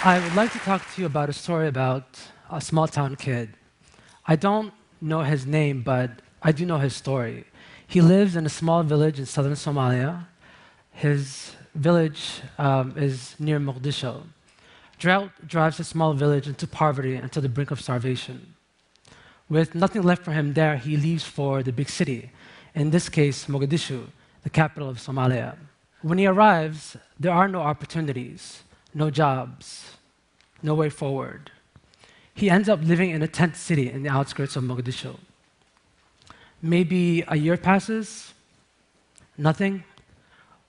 I would like to talk to you about a story about a small town kid. I don't know his name, but I do know his story. He lives in a small village in southern Somalia. His village is near Mogadishu. Drought drives the small village into poverty and to the brink of starvation. With nothing left for him there, he leaves for the big city, in this case, Mogadishu, the capital of Somalia. When he arrives, there are no opportunities, no jobs, no way forward. He ends up living in a tent city in the outskirts of Mogadishu. Maybe a year passes, nothing.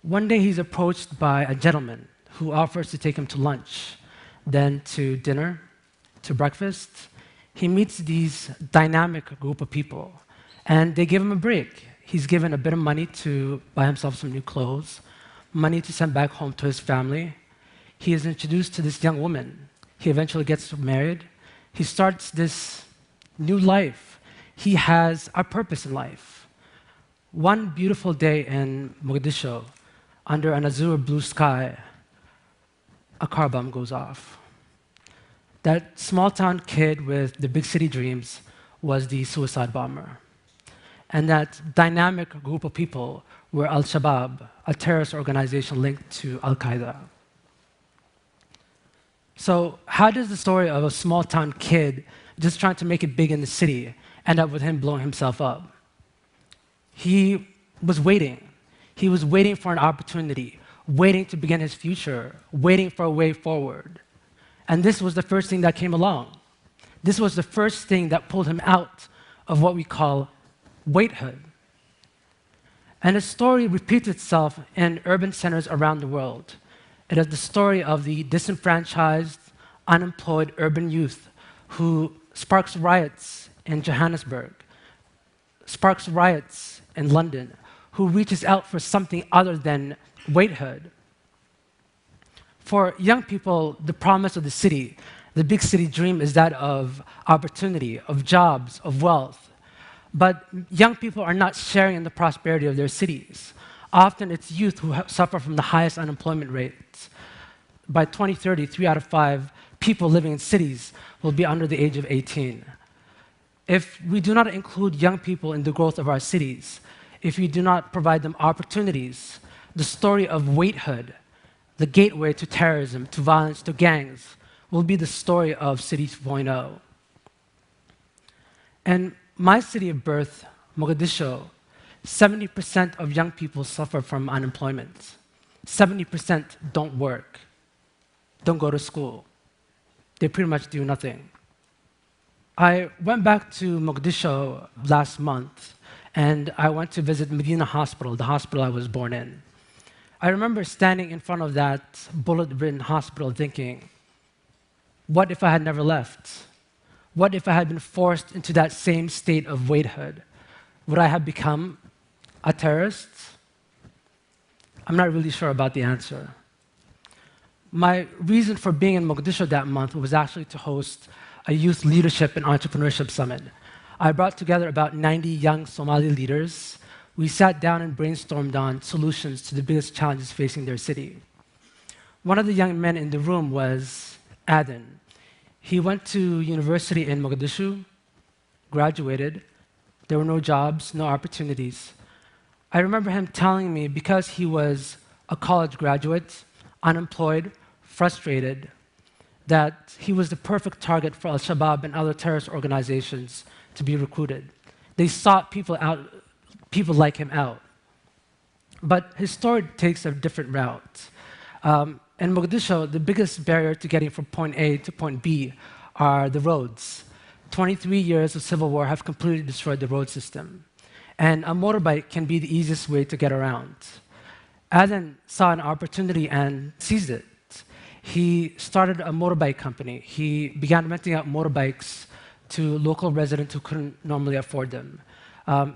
One day he's approached by a gentleman who offers to take him to lunch, then to dinner, to breakfast. He meets these dynamic group of people, and they give him a break. He's given a bit of money to buy himself some new clothes, money to send back home to his family. He is introduced to this young woman. He eventually gets married. He starts this new life. He has a purpose in life. One beautiful day in Mogadishu, under an azure blue sky, a car bomb goes off. That small town kid with the big city dreams was the suicide bomber. And that dynamic group of people were Al-Shabaab, a terrorist organization linked to Al-Qaeda. So how does the story of a small town kid just trying to make it big in the city end up with him blowing himself up? He was waiting. He was waiting for an opportunity, waiting to begin his future, waiting for a way forward. And this was the first thing that came along. This was the first thing that pulled him out of what we call waithood. And the story repeats itself in urban centers around the world. It is the story of the disenfranchised, unemployed urban youth who sparks riots in Johannesburg, sparks riots in London, who reaches out for something other than waithood. For young people, the promise of the city, the big city dream, is that of opportunity, of jobs, of wealth. But young people are not sharing in the prosperity of their cities. Often it's youth who suffer from the highest unemployment rates. By 2030, 3 out of 5 people living in cities will be under the age of 18. If we do not include young people in the growth of our cities, if we do not provide them opportunities, the story of waithood, the gateway to terrorism, to violence, to gangs, will be the story of City 2.0. In my city of birth, Mogadishu, 70% of young people suffer from unemployment. 70% don't work, don't go to school. They pretty much do nothing. I went back to Mogadishu last month, and I went to visit Medina Hospital, the hospital I was born in. I remember standing in front of that bullet-ridden hospital thinking, what if I had never left? What if I had been forced into that same state of waithood? Would I have become a terrorist? I'm not really sure about the answer. My reason for being in Mogadishu that month was actually to host a youth leadership and entrepreneurship summit. I brought together about 90 young Somali leaders. We sat down and brainstormed on solutions to the biggest challenges facing their city. One of the young men in the room was Aden. He went to university in Mogadishu, graduated. There were no jobs, no opportunities. I remember him telling me, because he was a college graduate, unemployed, frustrated, that he was the perfect target for Al-Shabaab and other terrorist organizations to be recruited. They sought people like him out. But his story takes a different route. In Mogadishu, the biggest barrier to getting from point A to point B are the roads. 23 years of civil war have completely destroyed the road system. And a motorbike can be the easiest way to get around. Aden saw an opportunity and seized it. He started a motorbike company. He began renting out motorbikes to local residents who couldn't normally afford them.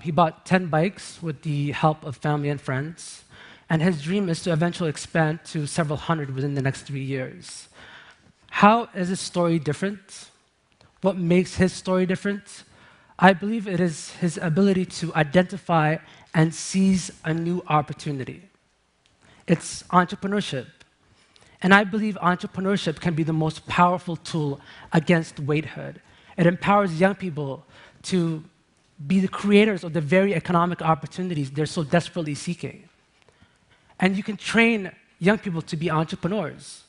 He bought 10 bikes with the help of family and friends, and his dream is to eventually expand to several hundred within the next 3 years. How is his story different? What makes his story different? I believe it is his ability to identify and seize a new opportunity. It's entrepreneurship. And I believe entrepreneurship can be the most powerful tool against waithood. It empowers young people to be the creators of the very economic opportunities they're so desperately seeking. And you can train young people to be entrepreneurs.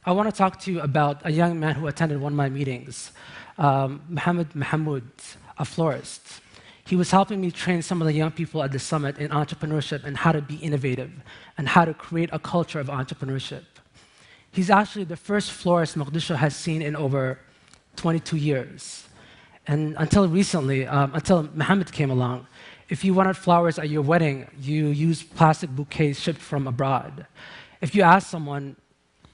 I want to talk to you about a young man who attended one of my meetings, Mahmoud, a florist. He was helping me train some of the young people at the summit in entrepreneurship and how to be innovative and how to create a culture of entrepreneurship. He's actually the first florist Mogadishu has seen in over 22 years. And until recently, until Mohammed came along, if you wanted flowers at your wedding, you used plastic bouquets shipped from abroad. If you asked someone,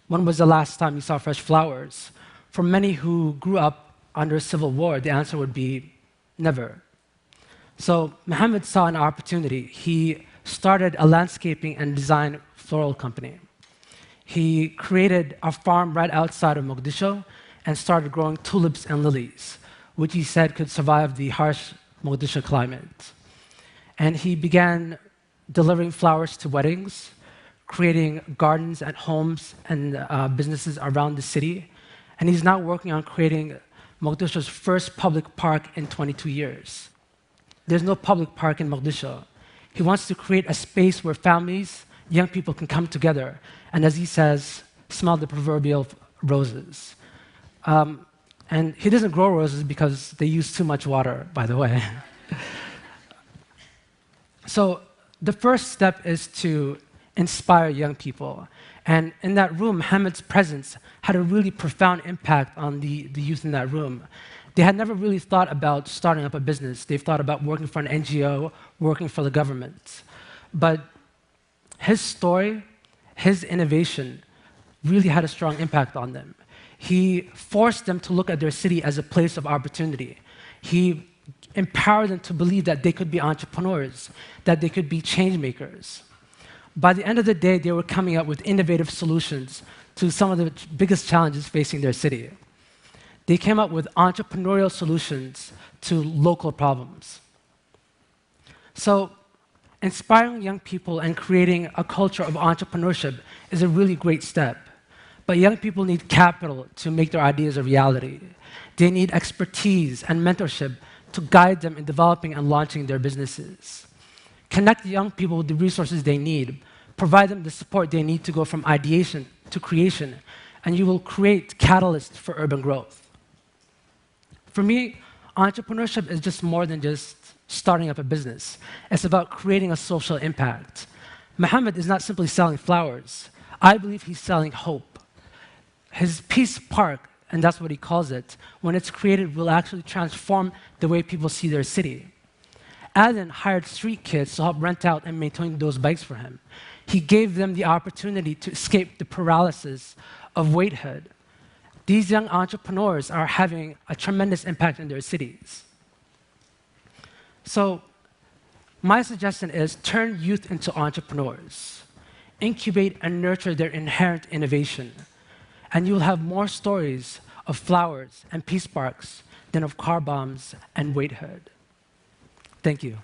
when was the last time you saw fresh flowers? For many who grew up under a civil war, the answer would be never. So Mohammed saw an opportunity. He started a landscaping and design floral company. He created a farm right outside of Mogadishu and started growing tulips and lilies, which he said could survive the harsh Mogadishu climate. And he began delivering flowers to weddings, creating gardens at homes and businesses around the city. And he's now working on creating Mogadishu's first public park in 22 years. There's no public park in Mogadishu. He wants to create a space where families, young people can come together and, as he says, smell the proverbial roses. And he doesn't grow roses because they use too much water, by the way. So the first step is to inspire young people. And in that room, Mohammed's presence had a really profound impact on the youth in that room. They had never really thought about starting up a business. They've thought about working for an NGO, working for the government. But his story, his innovation, really had a strong impact on them. He forced them to look at their city as a place of opportunity. He empowered them to believe that they could be entrepreneurs, that they could be change makers. By the end of the day, they were coming up with innovative solutions to some of the biggest challenges facing their city. They came up with entrepreneurial solutions to local problems. So, inspiring young people and creating a culture of entrepreneurship is a really great step. But young people need capital to make their ideas a reality. They need expertise and mentorship to guide them in developing and launching their businesses. Connect young people with the resources they need, provide them the support they need to go from ideation to creation, and you will create catalysts for urban growth. For me, entrepreneurship is just more than just starting up a business. It's about creating a social impact. Mohammed is not simply selling flowers. I believe he's selling hope. His Peace Park, and that's what he calls it, when it's created, will actually transform the way people see their city. Alan hired street kids to help rent out and maintain those bikes for him. He gave them the opportunity to escape the paralysis of waithood. These young entrepreneurs are having a tremendous impact in their cities. So, my suggestion is turn youth into entrepreneurs. Incubate and nurture their inherent innovation. And you'll have more stories of flowers and peace parks than of car bombs and waithood. Thank you.